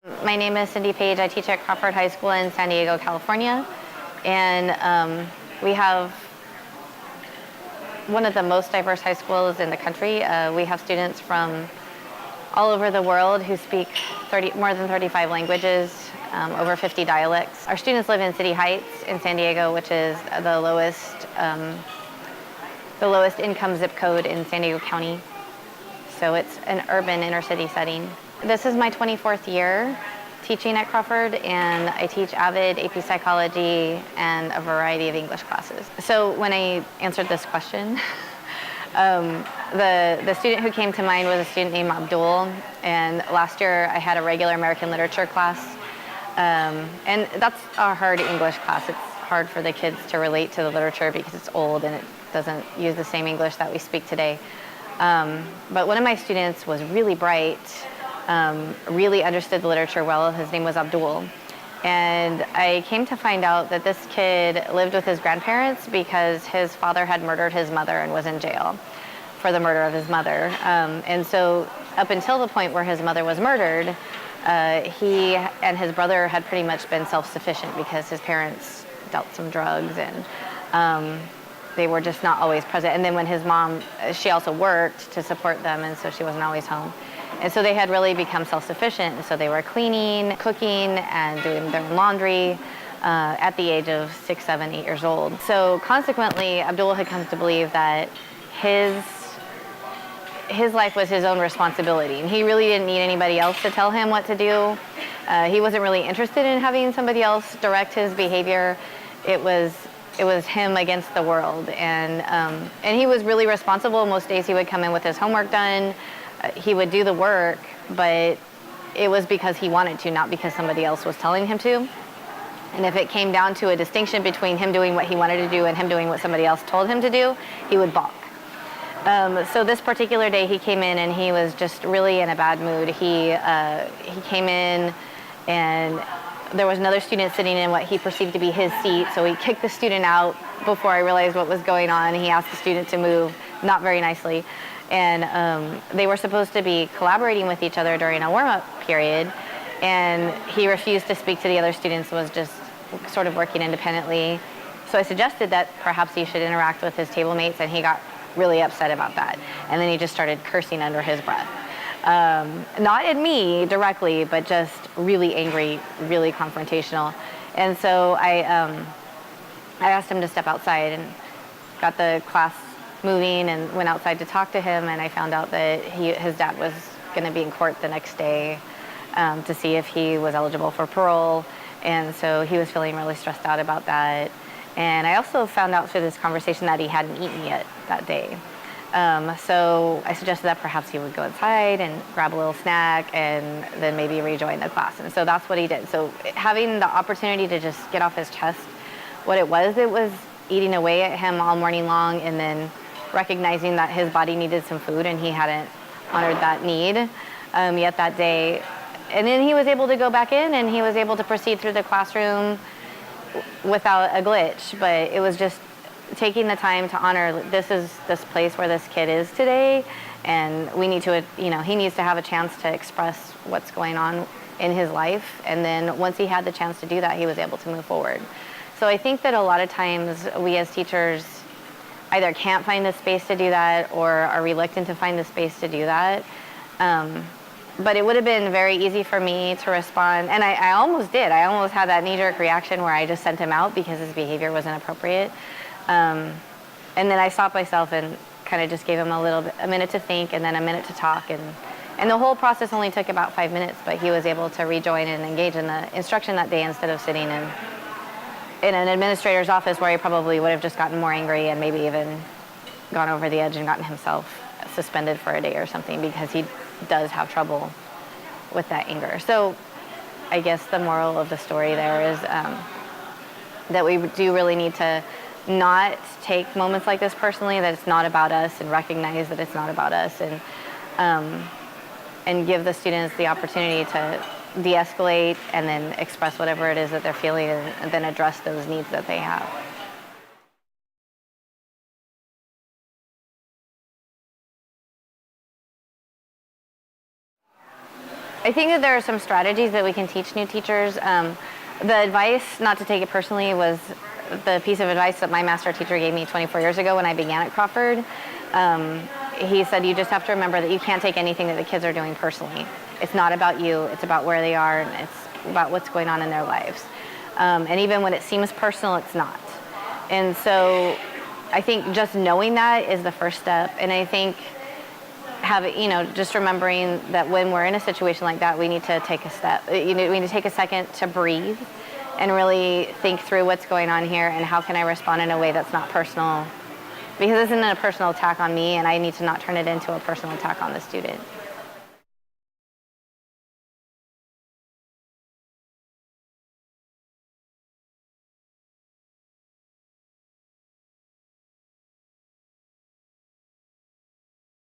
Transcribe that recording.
My name is Cindy Page. I teach at Crawford High School in San Diego, California. And we have one of the most diverse high schools in the country. We have students from all over the world who speak more than 35 languages, over 50 dialects. Our students live in City Heights in San Diego, which is the lowest income zip code in San Diego County. So it's an urban inner city setting. This is my 24th year teaching at Crawford, and I teach AVID, AP Psychology, and a variety of English classes. So when I answered this question, the student who came to mind was a student named Abdul, and last year I had a regular American literature class, and that's a hard English class. It's hard for the kids to relate to the literature because it's old and it doesn't use the same English that we speak today. But one of my students was really bright, really understood the literature well. His name was Abdul. And I came to find out that this kid lived with his grandparents because his father had murdered his mother and was in jail for the murder of his mother. And so up until the point where his mother was murdered, he and his brother had pretty much been self-sufficient because his parents dealt some drugs, and they were just not always present. And then when his mom, she also worked to support them, and so she wasn't always home. And so they had really become self-sufficient, and so they were cleaning, cooking, and doing their laundry at the age of 6, 7, 8 years old. So consequently, Abdul had come to believe that his life was his own responsibility, and he really didn't need anybody else to tell him what to do. He wasn't really interested in having somebody else direct his behavior. It was him against the world, and he was really responsible. Most days he would come in with his homework done. He would do the work, but it was because he wanted to, not because somebody else was telling him to. And if it came down to a distinction between him doing what he wanted to do and him doing what somebody else told him to do, he would balk. So this particular day he came in and he was just really in a bad mood. He came in and there was another student sitting in what he perceived to be his seat, so he kicked the student out before I realized what was going on. He asked the student to move, not very nicely. And they were supposed to be collaborating with each other during a warm-up period, and he refused to speak to the other students, was just sort of working independently. So I suggested that perhaps he should interact with his table mates, and he got really upset about that. And then he just started cursing under his breath. Not at me directly, but just really angry, really confrontational. And so I asked him to step outside and got the class moving and went outside to talk to him, and I found out that his dad was going to be in court the next day to see if he was eligible for parole, and so he was feeling really stressed out about that. And I also found out through this conversation that he hadn't eaten yet that day. So I suggested that perhaps he would go inside and grab a little snack and then maybe rejoin the class. And so that's what he did. So having the opportunity to just get off his chest what it was eating away at him all morning long, and then recognizing that his body needed some food and he hadn't honored that need yet that day. And then he was able to go back in and he was able to proceed through the classroom without a glitch. But it was just taking the time to honor, this is this place where this kid is today, and we need to, he needs to have a chance to express what's going on in his life. And then once he had the chance to do that, he was able to move forward. So I think that a lot of times we as teachers either can't find the space to do that or are reluctant to find the space to do that. But it would have been very easy for me to respond, and I almost did. I almost had that knee-jerk reaction where I just sent him out because his behavior was inappropriate. And then I stopped myself and kind of just gave him a minute to think and then a minute to talk. And the whole process only took about 5 minutes, but he was able to rejoin and engage in the instruction that day instead of sitting in an administrator's office where he probably would have just gotten more angry and maybe even gone over the edge and gotten himself suspended for a day or something, because he does have trouble with that anger. So I guess the moral of the story there is that we do really need to not take moments like this personally, that it's not about us, and recognize that it's not about us, and give the students the opportunity to de-escalate and then express whatever it is that they're feeling, and then address those needs that they have. I think that there are some strategies that we can teach new teachers. The advice, not to take it personally, was the piece of advice that my master teacher gave me 24 years ago when I began at Crawford. He said, you just have to remember that you can't take anything that the kids are doing personally. It's not about you, it's about where they are, and it's about what's going on in their lives. And even when it seems personal, it's not. And so I think just knowing that is the first step. And I think just remembering that when we're in a situation like that, we need to take a step. We need to take a second to breathe and really think through what's going on here and how can I respond in a way that's not personal. Because this isn't a personal attack on me, and I need to not turn it into a personal attack on the student.